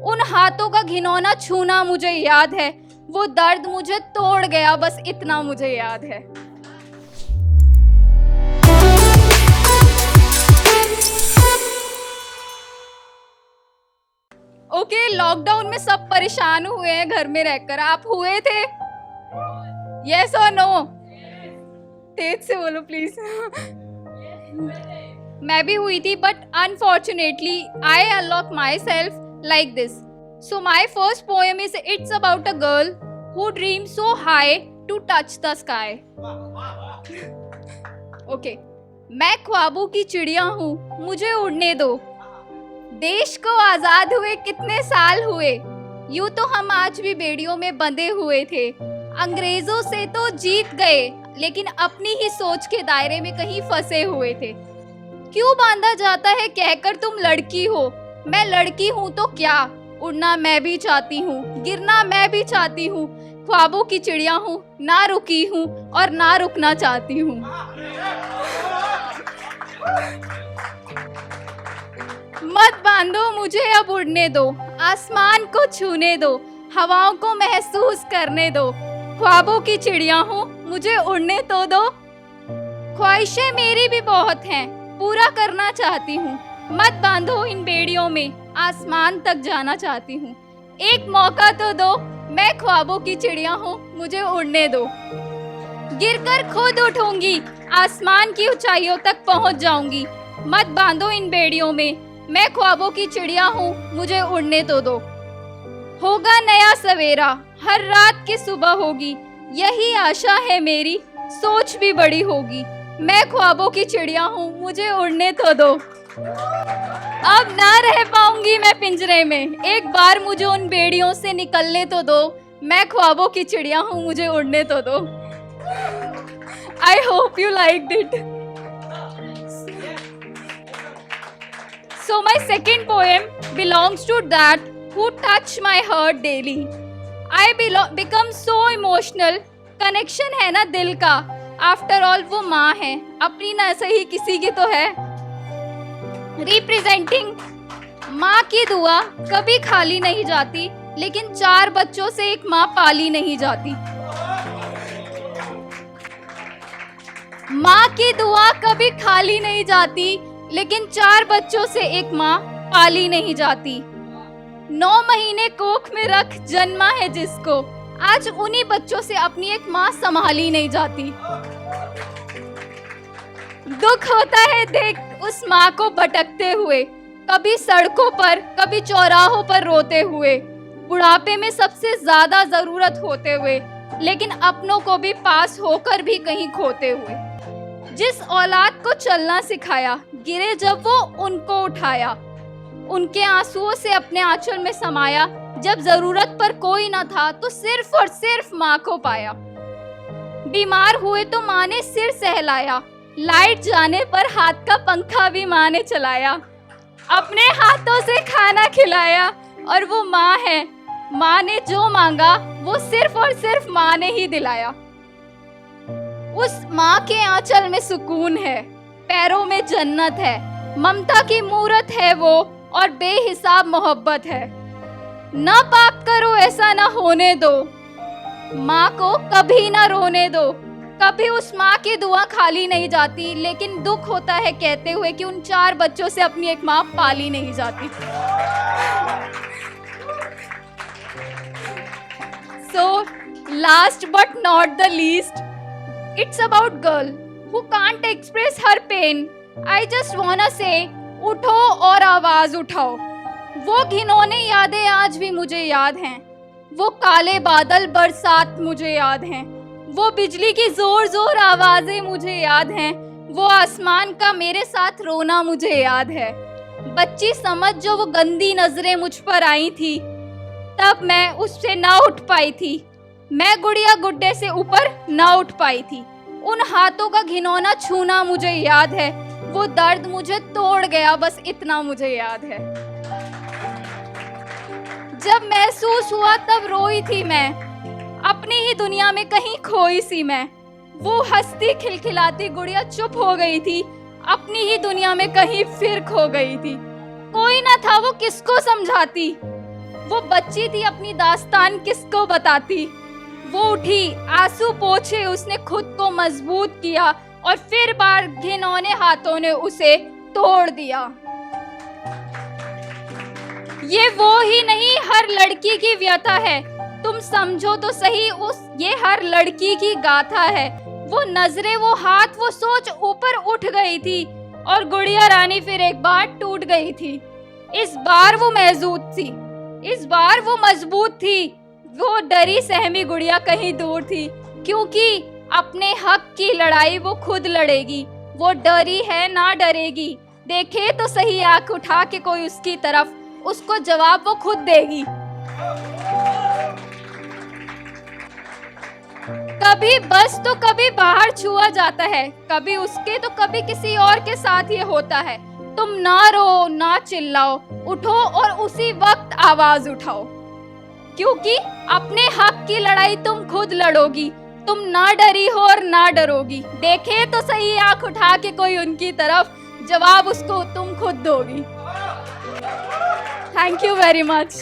उन हाथों का घिनौना छूना मुझे याद है, वो दर्द मुझे तोड़ गया, बस इतना मुझे याद है। ओके, लॉकडाउन में सब परेशान हुए हैं घर में रहकर, आप हुए थे? यस और नो? तेज से बोलो प्लीज। मैं भी हुई थी, but unfortunately I unlock my self like this. So my first poem is it's about a girl who dream so high to touch the sky. Okay, मैं ख्वाबों की चिड़िया हूँ, मुझे उड़ने दो। देश को आजाद हुए कितने साल हुए, यूं तो हम आज भी बेड़ियों में बंधे हुए थे। अंग्रेजों से तो जीत गए, लेकिन अपनी ही सोच के दायरे में कहीं फंसे हुए थे। क्यों बांधा जाता है कहकर तुम लड़की हो, मैं लड़की हूँ तो क्या, उड़ना मैं भी चाहती हूँ, गिरना मैं भी चाहती हूँ। ख्वाबों की चिड़िया हूँ, ना रुकी हूँ और ना रुकना चाहती हूँ। मत बांधो मुझे, अब उड़ने दो, आसमान को छूने दो, हवाओं को महसूस करने दो। ख्वाबों की चिड़िया हूँ, मुझे उड़ने तो दो। ख्वाहिशें मेरी भी बहुत हैं, पूरा करना चाहती हूँ। मत बांधो इन बेड़ियों में, आसमान तक जाना चाहती हूँ। एक मौका तो दो, मैं ख्वाबों की चिड़िया हूँ, मुझे उड़ने दो। गिरकर खुद उठूंगी, आसमान की ऊंचाइयों तक पहुँच जाऊंगी। मत बांधो इन बेड़ियों में, मैं ख्वाबों की चिड़िया हूँ, मुझे उड़ने तो दो। होगा नया सवेरा, हर रात की सुबह होगी, यही आशा है मेरी, सोच भी बड़ी होगी। मैं ख्वाबों की चिड़िया हूँ, मुझे उड़ने तो दो। अब ना रह पाऊंगी मैं पिंजरे में, एक बार मुझे उन बेड़ियों से निकलने तो दो। मैं ख्वाबों की चिड़िया हूँ, मुझे उड़ने तो दो। I hope you liked it. So my second poem belongs to that who touch my heart daily. I become so emotional. Connection है ना दिल का, आफ्टर ऑल वो माँ है, अपनी ना सही किसी की तो है। रिप्रेजेंटिंग माँ की दुआ कभी खाली नहीं जाती, लेकिन 4 बच्चों से एक माँ पाली नहीं जाती। माँ की दुआ कभी खाली नहीं जाती, लेकिन 4 बच्चों से एक माँ पाली नहीं जाती। 9 महीने कोख में रख जन्मा है जिसको, आज उन्हीं बच्चों से अपनी एक माँ संभाली नहीं जाती। दुख होता है देख उस माँ को भटकते हुए, कभी सड़कों पर कभी चौराहों पर रोते हुए, बुढ़ापे में सबसे ज्यादा जरूरत होते हुए, लेकिन अपनों को भी पास होकर भी कहीं खोते हुए। जिस औलाद को चलना सिखाया, गिरे जब वो उनको उठाया, उनके आंसुओं से अपने आंचल में समाया। जब जरूरत पर कोई न था तो सिर्फ और सिर्फ माँ को पाया। बीमार हुए तो माँ ने सिर सहलाया, लाइट जाने पर हाथ का पंखा भी माँ ने चलाया। अपने हाथों से खाना खिलाया, और वो माँ है, माँ ने जो मांगा वो सिर्फ और सिर्फ माँ ने ही दिलाया। उस माँ के आंचल में सुकून है, पैरों में जन्नत है, ममता की मूरत है वो, और बेहिसाब मोहब्बत है। ना पाप करो ऐसा ना होने दो, माँ को कभी ना रोने दो। कभी उस माँ की दुआ खाली नहीं जाती, लेकिन दुख होता है कहते हुए कि उन 4 बच्चों से अपनी एक माँ पाली नहीं जाती। So last but not the least, it's about girl who can't express her pain. I just wanna say, उठो और आवाज उठाओ। वो घिनौने यादें आज भी मुझे याद हैं, वो काले बादल बरसात मुझे याद हैं, वो बिजली की जोर जोर आवाजें मुझे याद हैं, वो आसमान का मेरे साथ रोना मुझे याद है। बच्ची समझ जो वो गंदी नजरें मुझ पर आई थी, तब मैं उससे ना उठ पाई थी, मैं गुड़िया गुड्डे से ऊपर ना उठ पाई थी। उन हाथों का घिनौना छूना मुझे याद है, वो दर्द मुझे तोड़ गया, बस इतना मुझे याद है। जब महसूस हुआ तब रोई थी मैं, अपनी ही दुनिया में कहीं खोई सी मैं। वो हंसती खिलखिलाती गुड़िया चुप हो गई थी, अपनी ही दुनिया में कहीं फिर खो गई थी। कोई ना था वो किसको समझाती, वो बच्ची थी, अपनी दास्तान किसको बताती। वो उठी, आंसू पोंछे, उसने खुद को मजबूत किया और फिर बार घिनौने हाथों ने उसे तोड़ दिया। ये वो ही नहीं, हर लड़की की व्यथा है, तुम समझो तो सही, ये हर लड़की की गाथा है। वो नजरें, वो हाथ, वो सोच ऊपर उठ गई थी और गुड़िया रानी फिर एक बार टूट गई थी। इस बार वो महजूद थी, इस बार वो मजबूत थी। वो डरी सहमी गुड़िया कहीं दूर थी, क्योंकि अपने हक की लड़ाई वो खुद लड़ेगी। वो डरी है ना डरेगी, देखे तो सही आंख उठा के कोई उसकी तरफ, उसको जवाब वो खुद देगी। कभी बस तो कभी बाहर छुआ जाता है, कभी उसके तो कभी किसी और के साथ ये होता है। तुम ना रो ना चिल्लाओ, उठो और उसी वक्त आवाज उठाओ, क्योंकि अपने हक की लड़ाई तुम खुद लड़ोगी। तुम ना डरी हो और ना डरोगी, देखे तो सही आंख उठा के कोई उनकी तरफ, जवाब उसको तुम खुद दोगी। Thank you very much.